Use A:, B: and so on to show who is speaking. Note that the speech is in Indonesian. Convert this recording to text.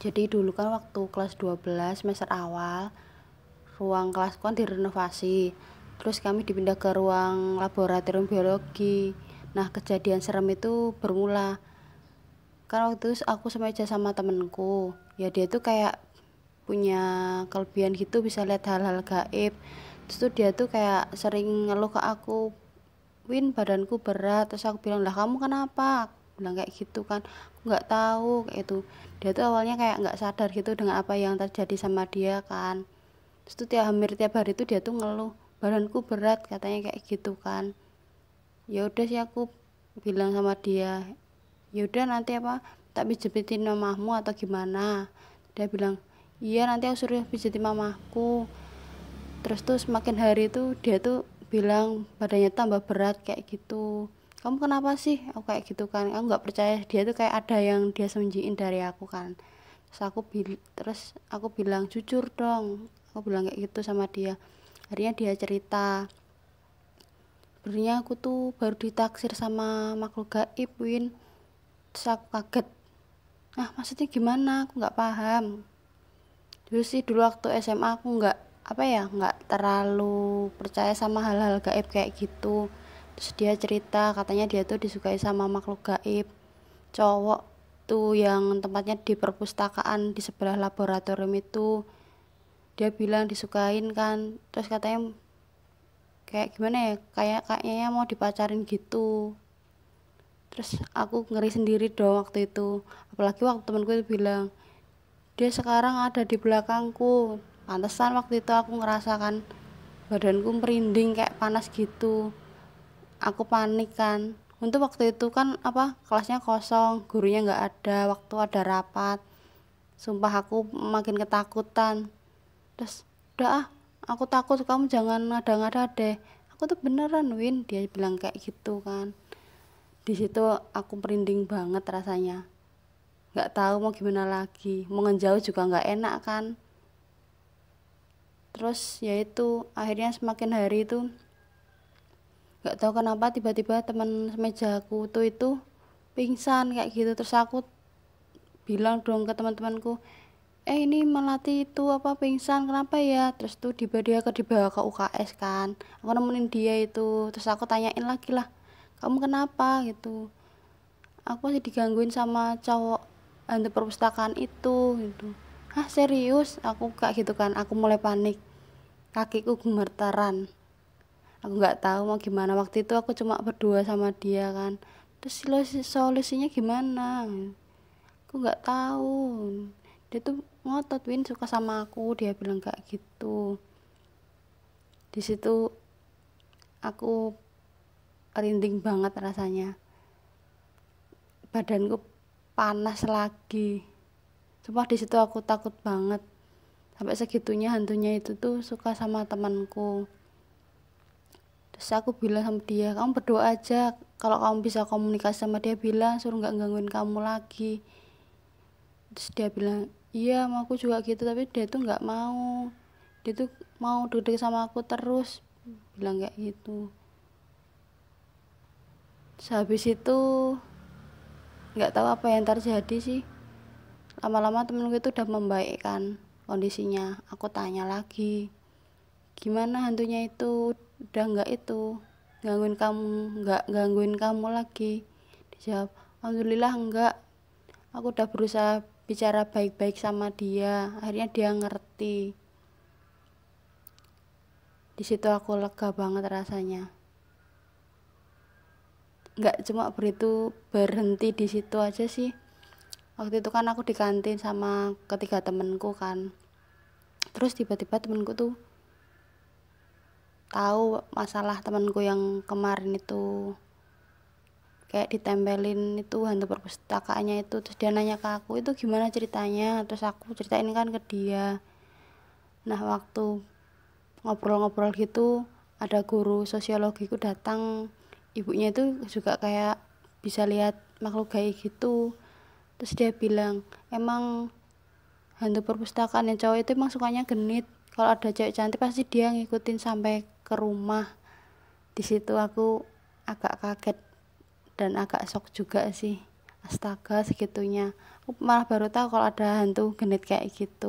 A: Jadi dulu kan waktu kelas 12 semester awal, ruang kelas kan direnovasi. Terus kami dipindah ke ruang laboratorium biologi. Nah, kejadian serem itu bermula. Kan waktu itu aku semeja sama temenku. Ya dia tuh kayak punya kelebihan gitu, bisa lihat hal-hal gaib. Terus tuh dia tuh kayak sering ngeluh ke aku, Win, badanku berat. Terus aku bilang, lah kamu kenapa? Aku bilang kayak gitu kan, aku nggak tahu kayak itu. Dia tuh awalnya kayak nggak sadar gitu dengan apa yang terjadi sama dia kan. Terus tuh hampir tiap hari tuh dia tuh ngeluh, badanku berat katanya kayak gitu kan. Ya udah sih aku bilang sama dia, ya udah nanti apa, tak pijetin mamahmu atau gimana. Dia bilang, iya nanti aku suruh pijetin mamahku. Terus tuh semakin hari tuh dia tuh bilang badannya tambah berat kayak gitu. Kamu kenapa sih? Aku kayak gitu kan, aku nggak percaya. Dia tuh kayak ada yang dia sembunyiin dari aku kan. Terus aku bilang jujur dong, aku bilang kayak gitu sama dia. Akhirnya dia cerita, sebenarnya aku tuh baru ditaksir sama makhluk gaib, Win. Terus aku kaget, ah maksudnya gimana, aku nggak paham. Dulu sih, dulu waktu SMA aku nggak apa ya, nggak terlalu percaya sama hal-hal gaib kayak gitu. Terus dia cerita katanya dia tuh disukai sama makhluk gaib cowok tuh, yang tempatnya di perpustakaan di sebelah laboratorium itu. Dia bilang disukain kan, terus katanya kayak gimana ya, kayaknya mau dipacarin gitu. Terus aku ngeri sendiri dong waktu itu, apalagi waktu temanku itu bilang dia sekarang ada di belakangku. Pantesan waktu itu aku ngerasakan badanku merinding kayak panas gitu. Aku panik kan. Untuk waktu itu kan apa, kelasnya kosong, gurunya nggak ada, waktu ada rapat. Sumpah aku makin ketakutan. Terus udah ah, aku takut, kamu jangan ngada-ngada deh. Aku tuh beneran, Win, dia bilang kayak gitu kan. Di situ aku merinding banget rasanya. Nggak tahu mau gimana lagi. Mau ngejauh juga nggak enak kan. Terus ya itu akhirnya semakin hari itu nggak tahu kenapa tiba-tiba teman semejaku tuh itu pingsan kayak gitu. Terus aku bilang dong ke teman-temanku, ini melati itu apa pingsan kenapa ya. Terus tuh dibawa ke UKS kan, aku nemenin dia itu. Terus aku tanyain lagi lah, kamu kenapa gitu. Aku masih digangguin sama cowok hantu perpustakaan itu gitu. Hah serius, aku kayak gitu kan. Aku mulai panik, kakiku gemeteran. Aku nggak tahu mau gimana. Waktu itu aku cuma berdua sama dia kan. Terus solusinya gimana, aku nggak tahu. Dia tuh ngotot, Win, suka sama aku, dia bilang kayak gitu. Di situ aku rinding banget rasanya, badanku panas lagi. Sumpah di situ aku takut banget. Sampai segitunya hantunya itu tuh suka sama temanku. Terus aku bilang sama dia, kamu berdoa aja, kalau kamu bisa komunikasi sama dia, bilang suruh nggak gangguin kamu lagi. Terus dia bilang, iya mau aku juga gitu, tapi dia tuh nggak mau. Dia tuh mau duduk sama aku terus, bilang kayak gitu. Terus habis itu nggak tahu apa yang terjadi sih. Lama-lama temenku itu udah membaikkan kondisinya. Aku tanya lagi, gimana hantunya itu, udah nggak itu gangguin kamu lagi. Dijawab, alhamdulillah enggak, aku udah berusaha bicara baik-baik sama dia, akhirnya dia ngerti. Di situ aku lega banget rasanya. Nggak cuma berhenti di situ aja sih. Waktu itu kan aku di kantin sama ketiga temenku kan. Terus tiba-tiba temenku tuh tahu masalah temenku yang kemarin itu, kayak ditempelin itu hantu perpustakaannya itu. Terus dia nanya ke aku, itu gimana ceritanya. Terus aku ceritain kan ke dia. Nah waktu ngobrol-ngobrol gitu, ada guru sosiologiku datang. Ibunya itu juga kayak bisa lihat makhluk gaib gitu. Terus dia bilang, emang hantu perpustakaan yang cowok itu emang sukanya genit. Kalau ada cewek cantik pasti dia ngikutin sampai ke rumah. Di situ aku agak kaget dan agak shock juga sih. Astaga segitunya. aku malah baru tahu kalau ada hantu genit kayak gitu.